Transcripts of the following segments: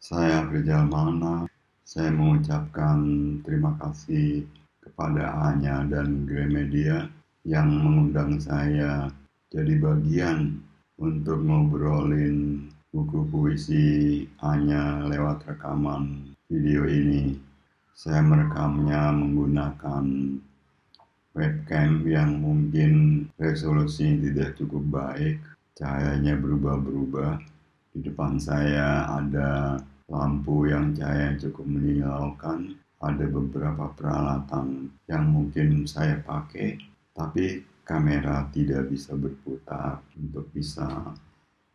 Saya Rizal Mana. Saya mengucapkan terima kasih kepada Anya dan Gramedia yang mengundang saya jadi bagian untuk ngobrolin buku puisi Anya lewat rekaman video ini. Saya merekamnya menggunakan webcam yang mungkin resolusinya tidak cukup baik, cahayanya berubah-berubah. Di depan saya ada lampu yang cahaya cukup menyilaukan, ada beberapa peralatan yang mungkin saya pakai, tapi kamera tidak bisa berputar untuk bisa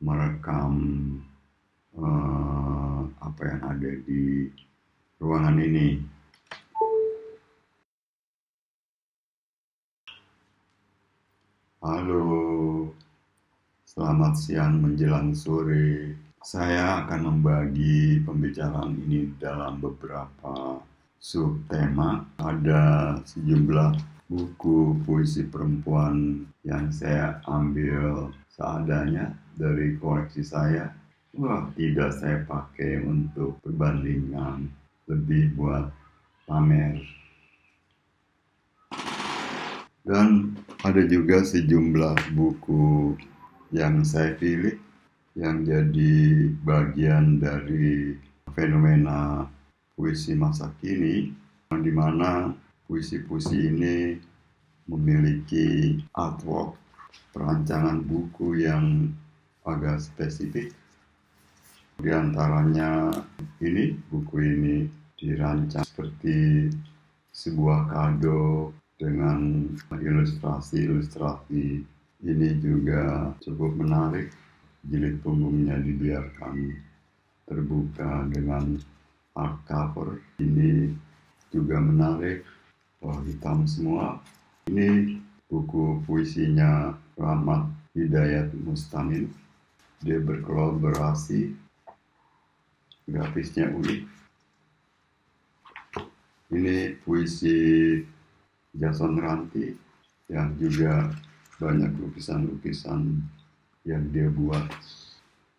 merekam apa yang ada di ruangan ini. Halo, selamat siang menjelang sore. Saya akan membagi pembicaraan ini dalam beberapa subtema. Ada sejumlah buku puisi perempuan yang saya ambil seadanya dari koleksi saya. Tidak saya pakai untuk perbandingan, lebih buat pamer. Dan ada juga sejumlah buku yang saya pilih yang jadi bagian dari fenomena puisi masa kini, di mana puisi-puisi ini memiliki artwork, perancangan buku yang agak spesifik. Di antaranya buku ini dirancang seperti sebuah kado dengan ilustrasi-ilustrasi. Ini juga cukup menarik. Jilid punggungnya dibiarkan terbuka dengan hardcover. Ini juga menarik. Hitam semua. Ini buku puisinya Rahmat Hidayat Mustamin. Dia berkolaborasi. Grafisnya unik. Ini puisi Jason Ranti yang juga banyak lukisan-lukisan yang dia buat.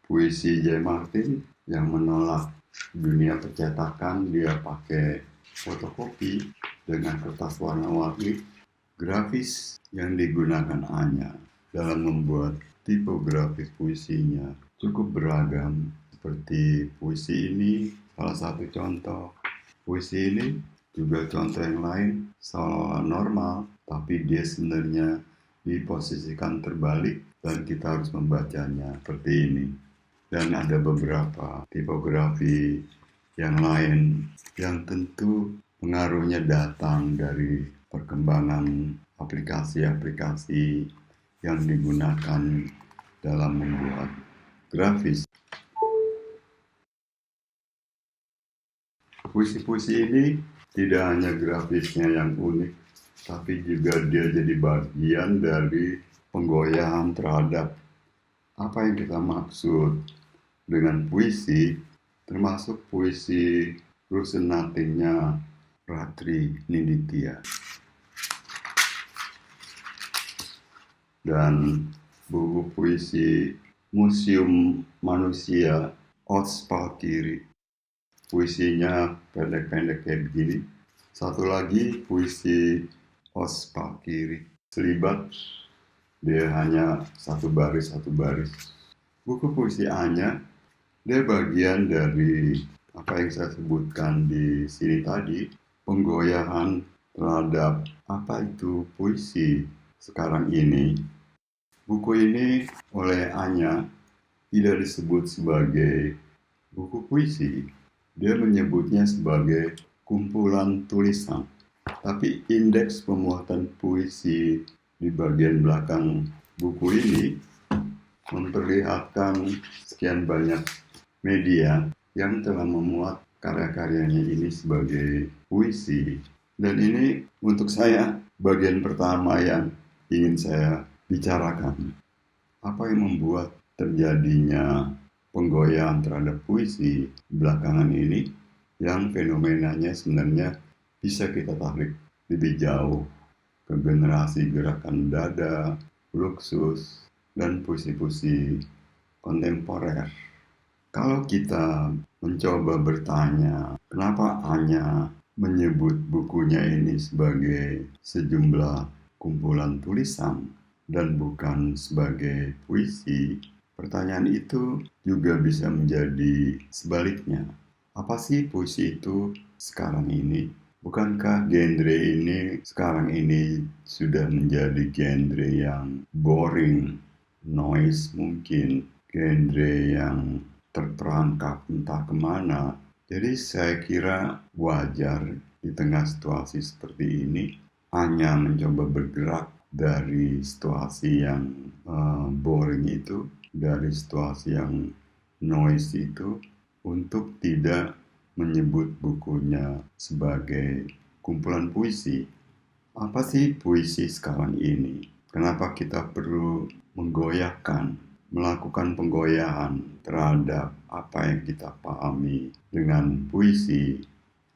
Puisi J. Martin yang menolak dunia percetakan, dia pakai fotokopi dengan kertas warna-warni. Grafis yang digunakan Anya dalam membuat tipografi puisinya cukup beragam. Seperti puisi ini salah satu contoh. Puisi ini juga contoh yang lain seolah-olah normal, tapi dia sebenarnya diposisikan terbalik dan kita harus membacanya seperti ini. Dan ada beberapa tipografi yang lain yang tentu pengaruhnya datang dari perkembangan aplikasi-aplikasi yang digunakan dalam membuat grafis. Puisi-puisi ini tidak hanya grafisnya yang unik, tapi juga dia jadi bagian dari penggoyahan terhadap apa yang kita maksud dengan puisi, termasuk puisi Rusenatingnya Ratri Ninditya. Dan buku puisi Museum Manusia Ots Palkiri. Puisinya pendek-pendek kayak begini. Satu lagi puisi Ots Palkiri. Selibat, dia hanya satu baris. Buku puisi Anya, dia bagian dari apa yang saya sebutkan di sini tadi, penggoyahan terhadap apa itu puisi sekarang ini. Buku ini oleh Anya tidak disebut sebagai buku puisi. Dia menyebutnya sebagai kumpulan tulisan. Tapi indeks pemuatan puisi di bagian belakang buku ini memperlihatkan sekian banyak media yang telah memuat karya-karyanya ini sebagai puisi. Dan ini untuk saya bagian pertama yang ingin saya bicarakan. Apa yang membuat terjadinya penggoyahan terhadap puisi belakangan ini yang fenomenanya sebenarnya bisa kita tarik lebih jauh ke generasi gerakan dada, Fluxus, dan puisi-puisi kontemporer. Kalau kita mencoba bertanya, kenapa Anya menyebut bukunya ini sebagai sejumlah kumpulan tulisan dan bukan sebagai puisi? Pertanyaan itu juga bisa menjadi sebaliknya. Apa sih puisi itu sekarang ini? Bukankah genre ini sekarang ini sudah menjadi genre yang boring, noise mungkin, genre yang terperangkap entah kemana. Jadi saya kira wajar di tengah situasi seperti ini hanya mencoba bergerak dari situasi yang boring itu, dari situasi yang noise itu, untuk tidak menyebut bukunya sebagai kumpulan puisi. Apa sih puisi sekarang ini? Kenapa kita perlu menggoyahkan, melakukan penggoyahan terhadap apa yang kita pahami dengan puisi?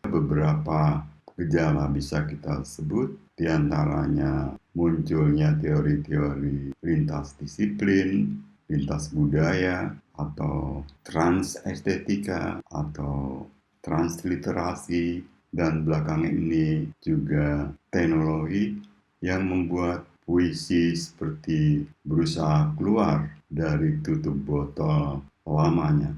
Beberapa gejala bisa kita sebut, di antaranya munculnya teori-teori lintas disiplin, lintas budaya, atau transestetika, atau transliterasi, dan belakangan ini juga teknologi yang membuat puisi seperti berusaha keluar dari tutup botol lamanya.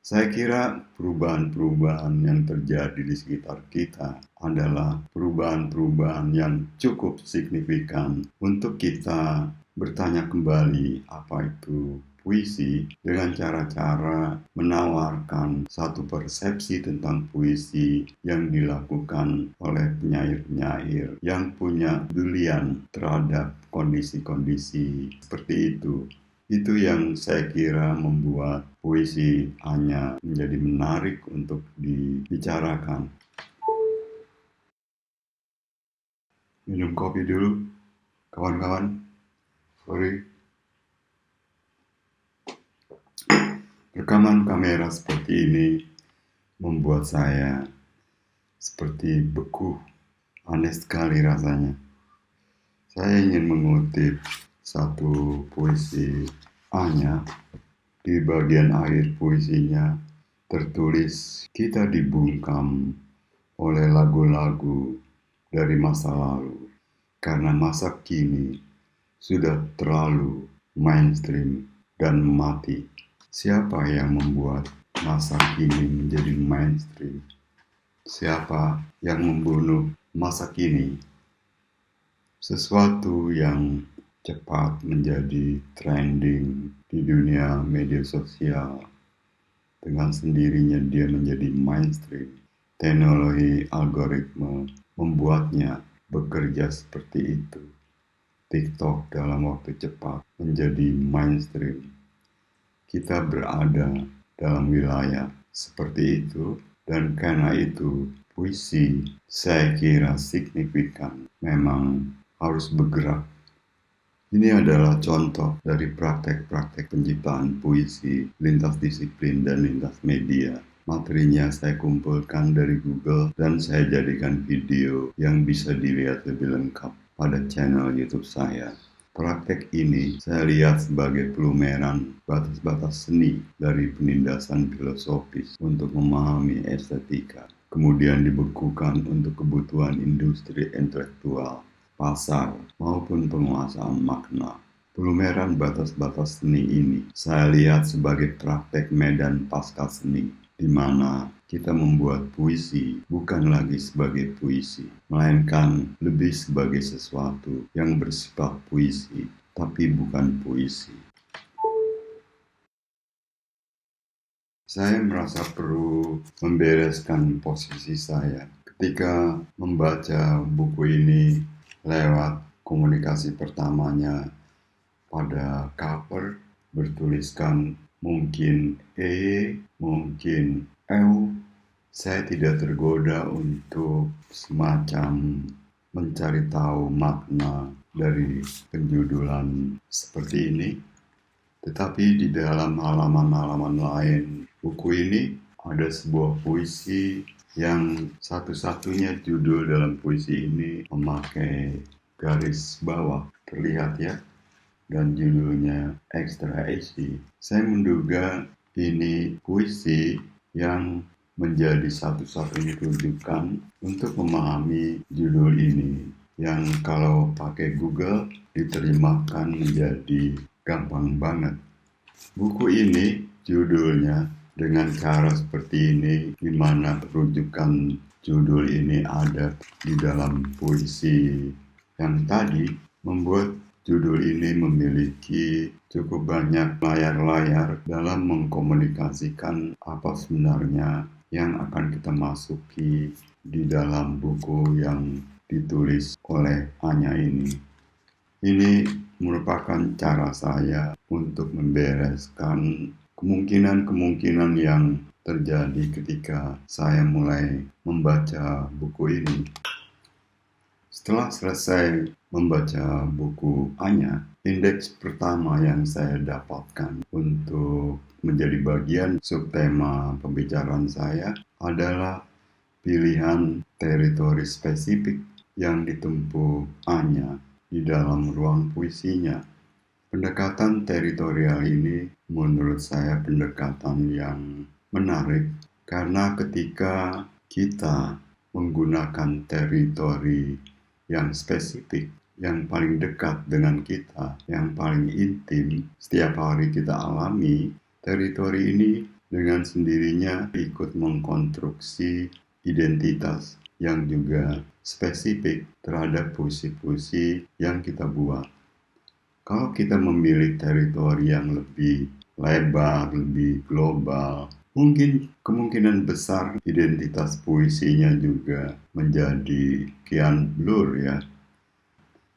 Saya kira perubahan-perubahan yang terjadi di sekitar kita adalah perubahan-perubahan yang cukup signifikan untuk kita bertanya kembali apa itu puisi dengan cara-cara menawarkan satu persepsi tentang puisi yang dilakukan oleh penyair-penyair yang punya kepedulian terhadap kondisi-kondisi seperti itu. Itu yang saya kira membuat puisi hanya menjadi menarik untuk dibicarakan. Minum kopi dulu, kawan-kawan. Sorry. Rekaman kamera seperti ini membuat saya seperti beku. Aneh sekali rasanya. Saya ingin mengutip satu puisi Anya. Di bagian akhir puisinya tertulis, kita dibungkam oleh lagu-lagu dari masa lalu karena masa kini sudah terlalu mainstream dan mati. Siapa yang membuat masa kini menjadi mainstream? Siapa yang membunuh masa kini? Sesuatu yang cepat menjadi trending di dunia media sosial, dengan sendirinya dia menjadi mainstream. Teknologi algoritma membuatnya bekerja seperti itu. TikTok dalam waktu cepat menjadi mainstream. Kita berada dalam wilayah seperti itu, dan karena itu puisi saya kira signifikan memang harus bergerak. Ini adalah contoh dari praktek-praktek penciptaan puisi lintas disiplin dan lintas media. Materinya saya kumpulkan dari Google dan saya jadikan video yang bisa dilihat lebih lengkap pada channel YouTube saya. Praktek ini saya lihat sebagai pelumeran batas-batas seni dari penindasan filosofis untuk memahami estetika, kemudian dibekukan untuk kebutuhan industri intelektual, pasar, maupun penguasaan makna. Pelumeran batas-batas seni ini saya lihat sebagai praktek medan pasca seni, di mana kita membuat puisi bukan lagi sebagai puisi, melainkan lebih sebagai sesuatu yang bersifat puisi, tapi bukan puisi. Saya merasa perlu membereskan posisi saya ketika membaca buku ini lewat komunikasi pertamanya. Pada cover bertuliskan mungkin mungkin eu. Saya tidak tergoda untuk semacam mencari tahu makna dari penjudulan seperti ini. Tetapi di dalam halaman-halaman lain buku ini ada sebuah puisi yang satu-satunya judul dalam puisi ini memakai garis bawah. Terlihat ya? Dan judulnya Extra HD. Saya menduga ini puisi yang menjadi satu-satunya rujukan untuk memahami judul ini, yang kalau pakai Google diterjemahkan menjadi gampang banget. Buku ini judulnya dengan cara seperti ini, di mana rujukan judul ini ada di dalam puisi yang tadi, membuat judul ini memiliki cukup banyak layar-layar dalam mengkomunikasikan apa sebenarnya yang akan kita masuki di dalam buku yang ditulis oleh Anya ini. Ini merupakan cara saya untuk membereskan kemungkinan-kemungkinan yang terjadi ketika saya mulai membaca buku ini. Setelah selesai membaca buku Anya, indeks pertama yang saya dapatkan untuk menjadi bagian subtema pembicaraan saya adalah pilihan teritori spesifik yang ditempuh Anya di dalam ruang puisinya. Pendekatan teritorial ini menurut saya pendekatan yang menarik karena ketika kita menggunakan teritori yang spesifik, yang paling dekat dengan kita, yang paling intim, setiap hari kita alami, teritori ini dengan sendirinya ikut mengkonstruksi identitas yang juga spesifik terhadap puisi-puisi yang kita buat. Kalau kita memilih teritori yang lebih lebar, lebih global, mungkin kemungkinan besar identitas puisinya juga menjadi kian blur ya.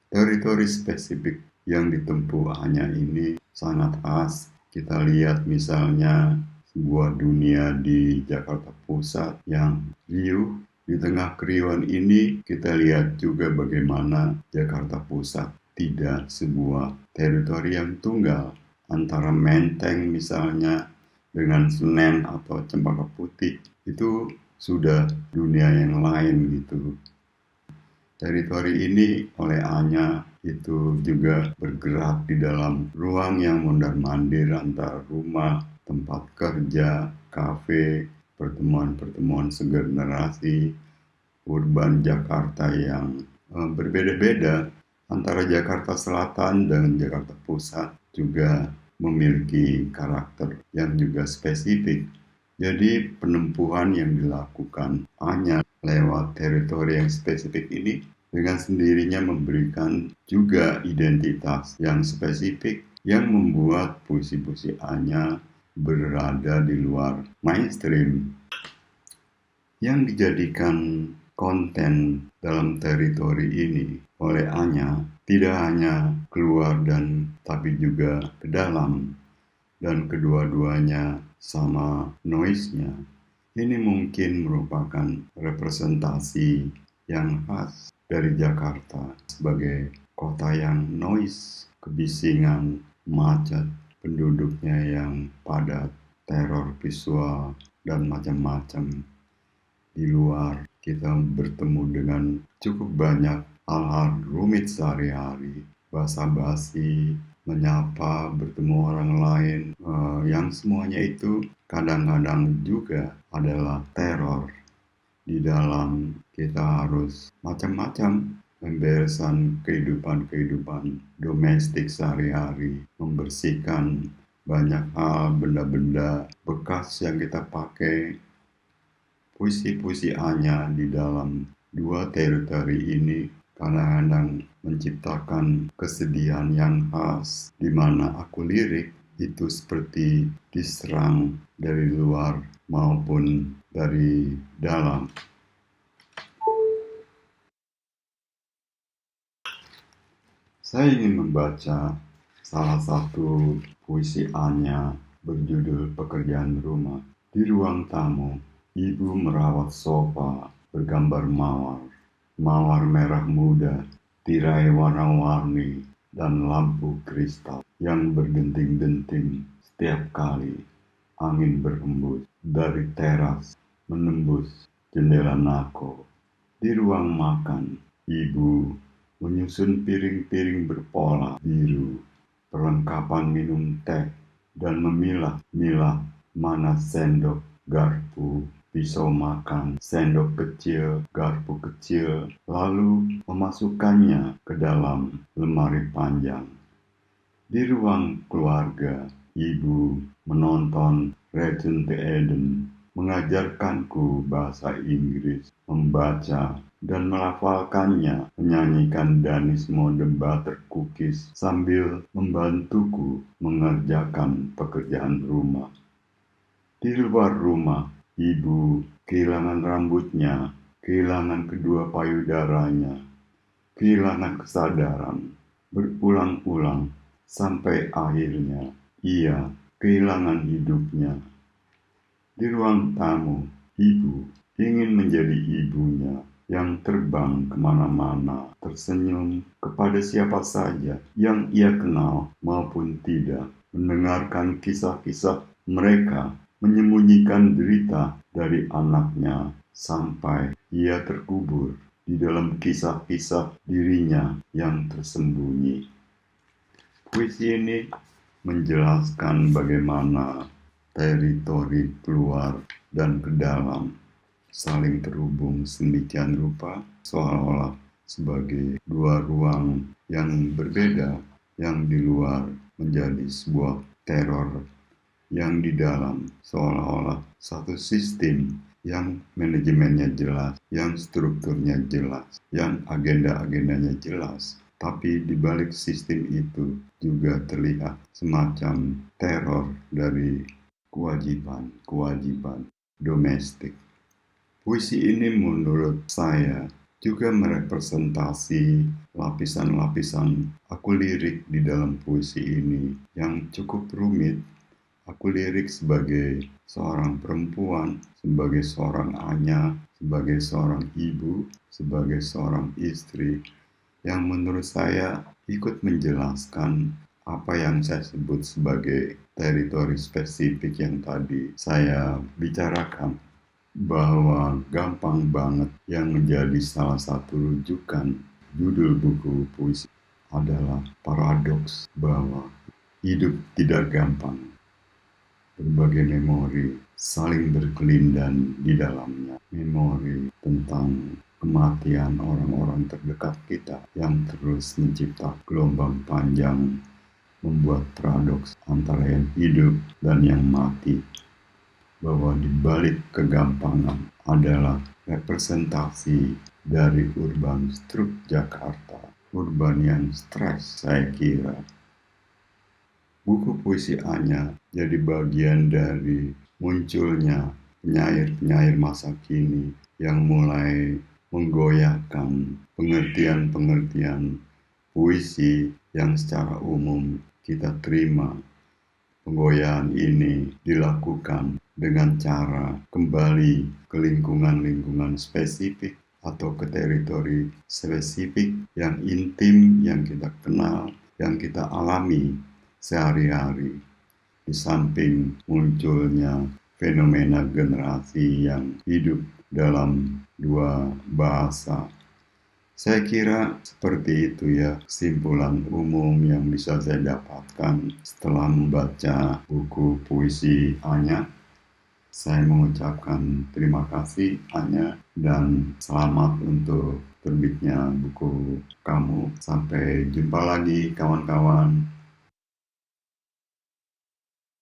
Teritori spesifik yang ditempuh Anya ini sangat khas. Kita lihat misalnya sebuah dunia di Jakarta Pusat yang riuh. Di tengah keriuhan ini kita lihat juga bagaimana Jakarta Pusat tidak sebuah teritori yang tunggal antara Menteng misalnya dengan Senen atau Cempaka Putih, itu sudah dunia yang lain gitu. Teritori ini oleh Anya itu juga bergerak di dalam ruang yang mondar-mandir antara rumah, tempat kerja, kafe, pertemuan-pertemuan segenerasi, urban Jakarta yang berbeda-beda. Antara Jakarta Selatan dan Jakarta Pusat juga memiliki karakter yang juga spesifik. Jadi penempuhan yang dilakukan hanya lewat teritori yang spesifik ini dengan sendirinya memberikan juga identitas yang spesifik yang membuat puisi-puisi Anya berada di luar mainstream. Yang dijadikan konten dalam teritori ini oleh Anya tidak hanya keluar dan tapi juga ke dalam, dan kedua-duanya sama noise-nya. Ini mungkin merupakan representasi yang khas dari Jakarta sebagai kota yang noise, kebisingan, macet, penduduknya yang padat, teror visual, dan macam-macam. Di luar kita bertemu dengan cukup banyak hal-hal rumit sehari-hari, basa-basi, menyapa, bertemu orang lain, yang semuanya itu kadang-kadang juga adalah teror. Di dalam kita harus macam-macam membereskan kehidupan domestik sehari-hari, membersihkan banyak hal, benda-benda bekas yang kita pakai. Puisi-puisi Anya di dalam dua teritori ini kadang-kadang menciptakan kesedihan yang khas, di mana aku lirik itu seperti diserang dari luar maupun dari dalam. Saya ingin membaca salah satu puisi Anya berjudul Pekerjaan Rumah. Di ruang tamu, ibu merawat sofa bergambar mawar. Mawar merah muda, tirai warna-warni, dan lampu kristal yang berdenting-denting setiap kali angin berhembus dari teras menembus jendela nako. Di ruang makan, ibu menyusun piring-piring berpola biru, perlengkapan minum teh, dan memilah-milah mana sendok garpu, pisau makan, sendok kecil, garpu kecil, lalu memasukkannya ke dalam lemari panjang. Di ruang keluarga, ibu menonton Return to Eden, mengajarkanku bahasa Inggris, membaca, dan melafalkannya, menyanyikan Danish Modern Butter Cookies sambil membantuku mengerjakan pekerjaan rumah. Di luar rumah, ibu kehilangan rambutnya, kehilangan kedua payudaranya, kehilangan kesadaran, berulang-ulang, sampai akhirnya ia kehilangan hidupnya. Di ruang tamu, ibu ingin menjadi ibunya yang terbang kemana-mana, tersenyum kepada siapa saja yang ia kenal maupun tidak, mendengarkan kisah-kisah mereka, menyembunyikan derita dari anaknya sampai ia terkubur di dalam kisah-kisah dirinya yang tersembunyi. Puisi ini menjelaskan bagaimana teritori keluar dan ke dalam saling terhubung sedemikian rupa, seolah-olah sebagai dua ruang yang berbeda, yang di luar menjadi sebuah teror, yang di dalam seolah-olah satu sistem yang manajemennya jelas, yang strukturnya jelas, yang agenda-agendanya jelas. Tapi di balik sistem itu juga terlihat semacam teror dari kewajiban domestik. Puisi ini menurut saya juga merepresentasi lapisan-lapisan aku lirik di dalam puisi ini yang cukup rumit. Aku lirik sebagai seorang perempuan, sebagai seorang Anya, sebagai seorang ibu, sebagai seorang istri, yang menurut saya ikut menjelaskan apa yang saya sebut sebagai teritori spesifik yang tadi saya bicarakan, bahwa gampang banget yang menjadi salah satu rujukan judul buku puisi adalah paradoks bahwa hidup tidak gampang. Berbagai memori saling berkelindan di dalamnya. Memori tentang kematian orang-orang terdekat kita yang terus mencipta gelombang panjang, membuat paradoks antara yang hidup dan yang mati. Bahwa di balik kegampangan adalah representasi dari urban struk Jakarta. Urban yang stres, saya kira. Buku puisi Anya jadi bagian dari munculnya penyair-penyair masa kini yang mulai menggoyahkan pengertian-pengertian puisi yang secara umum kita terima. Penggoyahan ini dilakukan dengan cara kembali ke lingkungan-lingkungan spesifik atau ke teritori spesifik yang intim, yang kita kenal, yang kita alami sehari-hari. Di samping munculnya fenomena generasi yang hidup dalam dua bahasa. Saya kira seperti itu ya kesimpulan umum yang bisa saya dapatkan setelah membaca buku puisi Anya. Saya mengucapkan terima kasih Anya dan selamat untuk terbitnya buku kamu. Sampai jumpa lagi kawan-kawan.